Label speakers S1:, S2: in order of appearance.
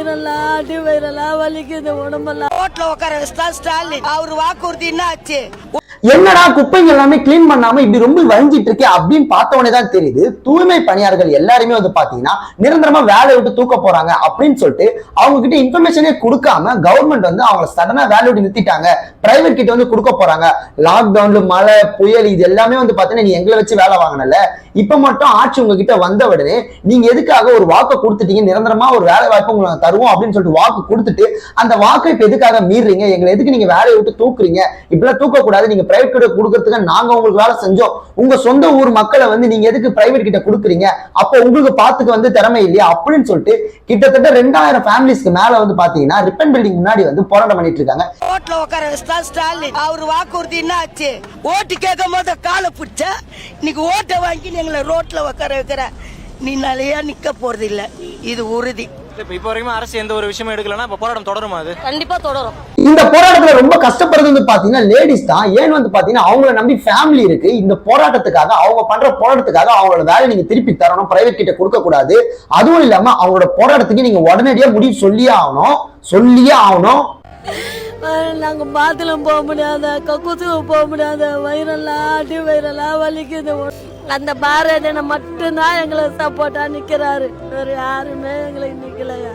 S1: வயிறெல்லாம் அடி வயிறெல்லாம் வலிக்குது உடம்பெல்லாம்.
S2: ரோட்ல உட்கார வச்சுட்டா ஸ்டாலின் அவர் வாக்குறுதி என்ன ஆச்சு?
S3: என்னடா குப்பைங்க எல்லாமே கிளீன் பண்ணாம இப்படி ரொம்ப வழிஞ்சிட்டு இருக்கே அப்படின்னு பார்த்தவனே தான் தெரியுது தூய்மை பணியாளர்கள் எல்லாருமே வந்து பாத்தீங்கன்னா நிரந்தரமா வேலையை விட்டு தூக்க போறாங்க அப்படின்னு சொல்லிட்டு அவங்க கிட்ட இன்ஃபர்மேஷனே கொடுக்காம கவர்மெண்ட் வந்து அவங்க சடனா வேலையை விட்டு நிறுத்திட்டாங்க, பிரைவேட் கிட்ட வந்து கொடுக்க போறாங்க. லாக்டவுன்ல மழை புயல் இது எல்லாமே வந்து பாத்தீங்கன்னா நீ எங்களை வச்சு வேலை வாங்கினல, இப்ப மட்டும் ஆட்சி உங்ககிட்ட வந்த உடனே நீங்க எதுக்காக ஒரு வாக்கு கொடுத்துட்டீங்க, நிரந்தரமா ஒரு வேலை வாய்ப்பு உங்களுக்கு தருவோம் அப்படின்னு சொல்லிட்டு வாக்கு கொடுத்துட்டு அந்த வாக்கை இப்ப எதுக்காக மீறீங்க, எங்களை எதுக்கு நீங்க வேலையை விட்டு தூக்குறீங்க, இப்பெல்லாம் தூக்க கூடாது, நீங்க பிரைவேட் கிட்ட கொடுக்கறதுக்கு நாங்க உங்களுக்கு வேலை செஞ்சோம், உங்க சொந்த ஊர் மக்களை வந்து நீங்க எதுக்கு பிரைவேட் கிட்ட கொடுக்குறீங்க, அப்போ உங்களுக்கு பாத்துக்கு வந்து திறமை இல்லையா அப்படின்னு சொல்லிட்டு கிட்டத்தட்ட 2000 ஃபேமிலிஸ்க்கு மேல வந்து பாத்தீங்கன்னா ரிப்பன் பில்டிங் முன்னாடி வந்து போராட்டம் பண்ணிட்டு இருக்காங்க.
S2: ரோட்ல உட்கார வச்சுட்டா ஸ்டாலின் அவர் வாக்குறுதி என்ன ஆச்சு? ஓட்டு கேட்கும் போது காலை பிடிச்ச இன்னைக்கு ஓட்டை வாங்கி எங்களை ரோட்ல உட்கார வைக்கிற, நீ நிலையா நிக்க போறது இல்ல, இது உறுதி.
S4: இப்ப வரைக்கும் அரசு எந்த ஒரு விஷயமும் எடுக்கலன்னா இப்ப போராட்டம் தொடருமா? அது
S1: கண்டிப்பா தொடரும்.
S3: இந்த போராட்டத்துல ரொம்ப கஷ்டப்படுறது வந்து பாத்தீங்கன்னா லேடிஸ் தான். ஏன் வந்து பாத்தீங்கன்னா அவங்கள நம்பி ஃபேமிலி இருக்கு. இந்த போராட்டத்துக்காக அவங்க பண்ற போராட்டத்துக்காக அவங்களோட வேலை நீங்க திருப்பி தரணும், பிரைவேட் கிட்ட கொடுக்க கூடாது. அதுவும் இல்லாம அவங்களோட போராட்டத்துக்கு நீங்க உடனடியா முடிவு சொல்லியே ஆகணும்.
S1: நாங்க பாத்ரூம் போக முடியாத, கக்கூசுக்கு போக முடியாத, வயிறெல்லாம் அடி வயிறெல்லாம் வலிக்குது. அந்த பாரதியனை மட்டும்தான் எங்களை சப்போர்ட்டா நிக்கிறாரு, வேற யாருமே எங்களுக்கு நிக்கலையா.